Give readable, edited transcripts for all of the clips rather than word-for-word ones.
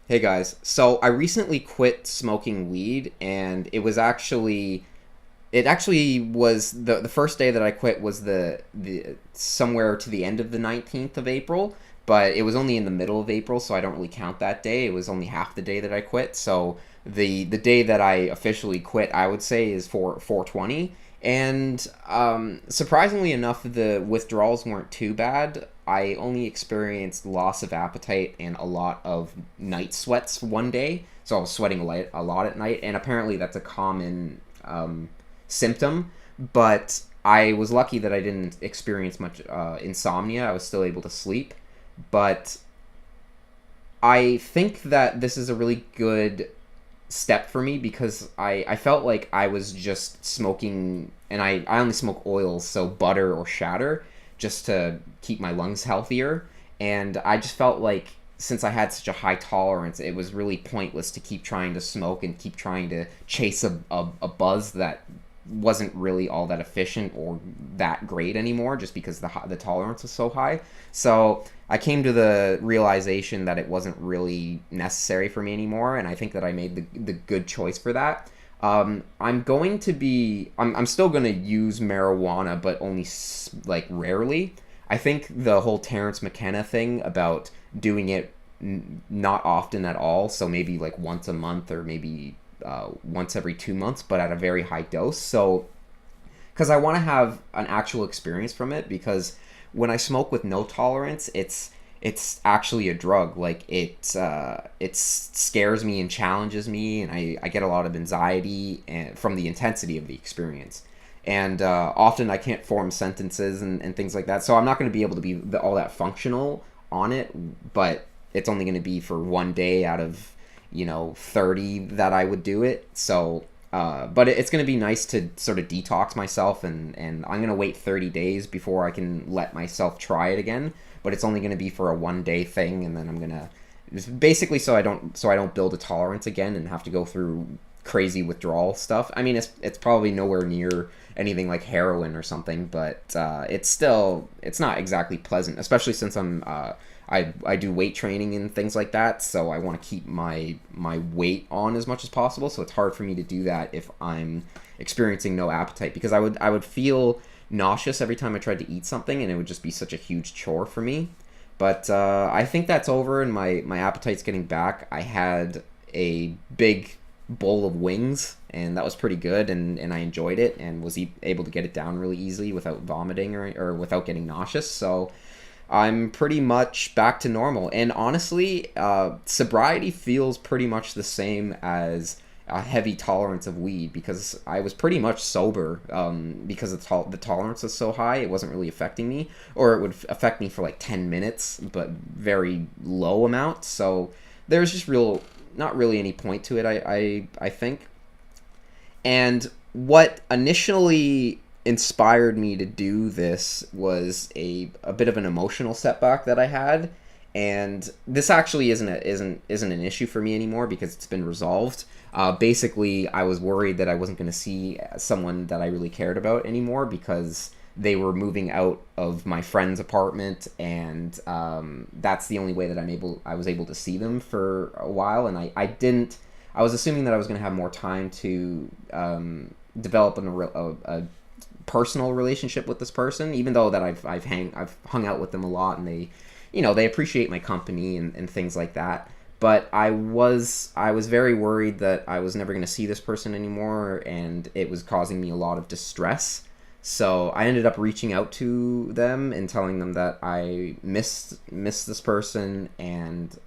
Hey guys, so I recently quit smoking weed, and it actually was the first day that I quit was the somewhere to the end of the 19th of April, but it was only in the middle of April, so I don't really count that day. It was only half the day that I quit. So the day that I officially quit, I would say, is for 420. And surprisingly enough, the withdrawals weren't too bad. I only experienced loss of appetite and a lot of night sweats one day. So I was sweating a lot at night, and apparently that's a common symptom. But I was lucky that I didn't experience much insomnia. I was still able to sleep. But I think that this is a really good step for me because I felt like I was just smoking, and I only smoke oils, so butter or shatter, just to keep my lungs healthier. And I just felt like since I had such a high tolerance, it was really pointless to keep trying to smoke and keep trying to chase a buzz that wasn't really all that efficient or that great anymore just because the tolerance was so high. So I came to the realization that it wasn't really necessary for me anymore, and I think that I made the good choice for that. I'm still going to use marijuana, but only like rarely. I think the whole Terrence McKenna thing about doing it not often at all, so maybe like once a month or maybe once every 2 months, but at a very high dose. So, because I want to have an actual experience from it, because when I smoke with no tolerance, it's actually a drug. Like it scares me and challenges me, and I get a lot of anxiety and from the intensity of the experience. And often I can't form sentences and things like that. So I'm not going to be able to be all that functional on it, but it's only going to be for one day out of 30 that I would do it. So but it's going to be nice to sort of detox myself, and I'm going to wait 30 days before I can let myself try it again. But it's only going to be for a 1 day thing, and then I'm going to basically so I don't build a tolerance again and have to go through crazy withdrawal stuff. I mean, it's probably nowhere near anything like heroin or something, but it's not exactly pleasant, especially since I do weight training and things like that, so I want to keep my weight on as much as possible. So it's hard for me to do that if I'm experiencing no appetite, because I would feel nauseous every time I tried to eat something, and it would just be such a huge chore for me. But I think that's over, and my appetite's getting back. I had a big bowl of wings, and that was pretty good, and I enjoyed it and was able to get it down really easily without vomiting or without getting nauseous. So I'm pretty much back to normal. And honestly, sobriety feels pretty much the same as a heavy tolerance of weed, because I was pretty much sober, because the tolerance was so high, it wasn't really affecting me, or it would affect me for like 10 minutes, but very low amounts. So there's just not really any point to it, I think. And what initially inspired me to do this was a bit of an emotional setback that I had, and this actually isn't an issue for me anymore because it's been resolved. Basically, I was worried that I wasn't going to see someone that I really cared about anymore because they were moving out of my friend's apartment, and that's the only way that I was able to see them for a while, and I didn't. I was assuming that I was going to have more time to develop a personal relationship with this person, even though that I've hung out with them a lot, and they appreciate my company and things like that. But I was very worried that I was never going to see this person anymore, and it was causing me a lot of distress. So I ended up reaching out to them and telling them that I missed this person, and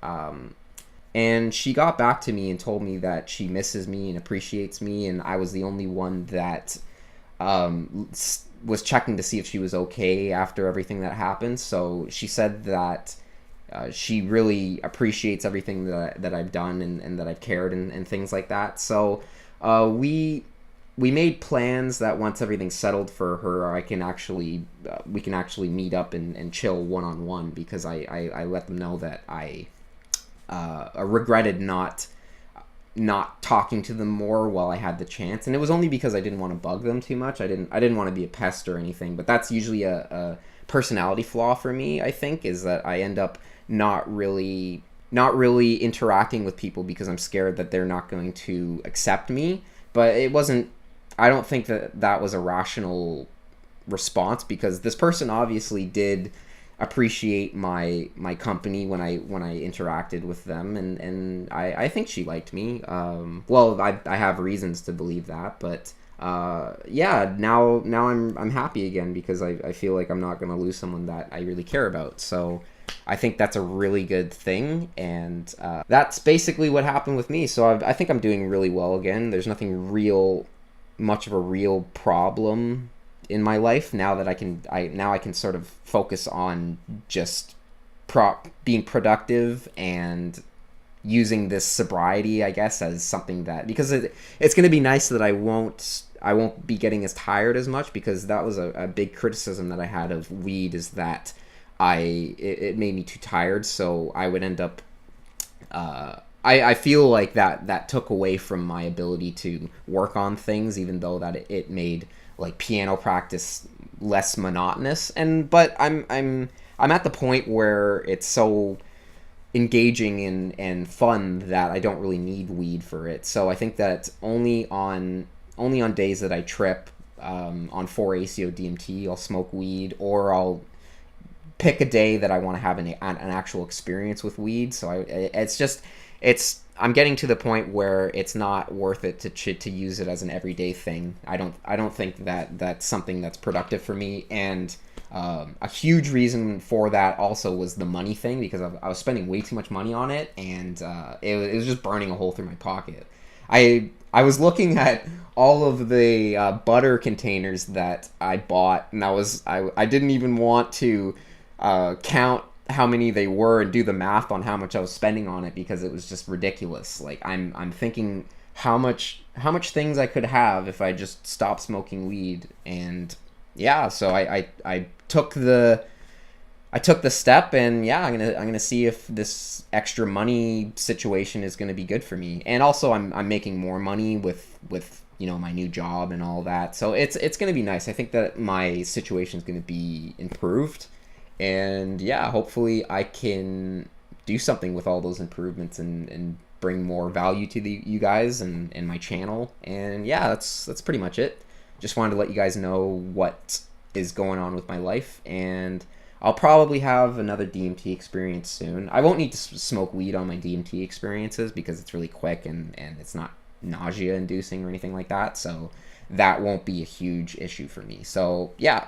she got back to me and told me that she misses me and appreciates me, and I was the only one that was checking to see if she was okay after everything that happened. So she said that she really appreciates everything that I've done, and that I've cared, and things like that. So we made plans that once everything's settled for her, we can actually meet up and chill one on one, because I let them know that I regretted not talking to them more while I had the chance, and it was only because I didn't want to bug them too much. I didn't want to be a pest or anything, but that's usually a personality flaw for me. I think is that I end up not really not really interacting with people because I'm scared that they're not going to accept me. But it wasn't. I don't think that that was a rational response, because this person obviously did appreciate my company when I interacted with them, and I think she liked me. Well, I have reasons to believe that, but yeah, now I'm happy again, because I feel like I'm not gonna lose someone that I really care about. So I think that's a really good thing, and that's basically what happened with me. So I think I'm doing really well again. There's nothing much of a real problem in my life now that I can sort of focus on just being productive and using this sobriety, I guess, as something that, because it's going to be nice that I won't be getting as tired as much, because that was a big criticism that I had of weed, is that it made me too tired, so I would end up I feel like that took away from my ability to work on things, even though that it made like piano practice less monotonous. But I'm at the point where it's so engaging and fun that I don't really need weed for it. So I think that only on days that I trip, on 4-ACO DMT, I'll smoke weed, or I'll pick a day that I want to have an actual experience with weed. So I'm getting to the point where it's not worth it to use it as an everyday thing. I don't think that that's something that's productive for me. And a huge reason for that also was the money thing, because I was spending way too much money on it, and it was just burning a hole through my pocket. I was looking at all of the butter containers that I bought, and I didn't even want to count how many they were and do the math on how much I was spending on it, because it was just ridiculous. Like I'm thinking how much things I could have if I just stopped smoking weed. And yeah, so I took the step, and yeah, I'm gonna see if this extra money situation is gonna be good for me. And also I'm making more money with my new job and all that, so it's gonna be nice. I think that my situation is gonna be improved. And yeah, hopefully I can do something with all those improvements, and bring more value to you guys and my channel. And yeah, that's pretty much it. Just wanted to let you guys know what is going on with my life, and I'll probably have another DMT experience soon. I won't need to smoke weed on my DMT experiences, because it's really quick, and it's not nausea inducing or anything like that. So that won't be a huge issue for me. So yeah,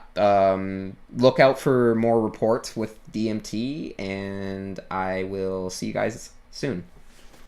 look out for more reports with DMT, and I will see you guys soon.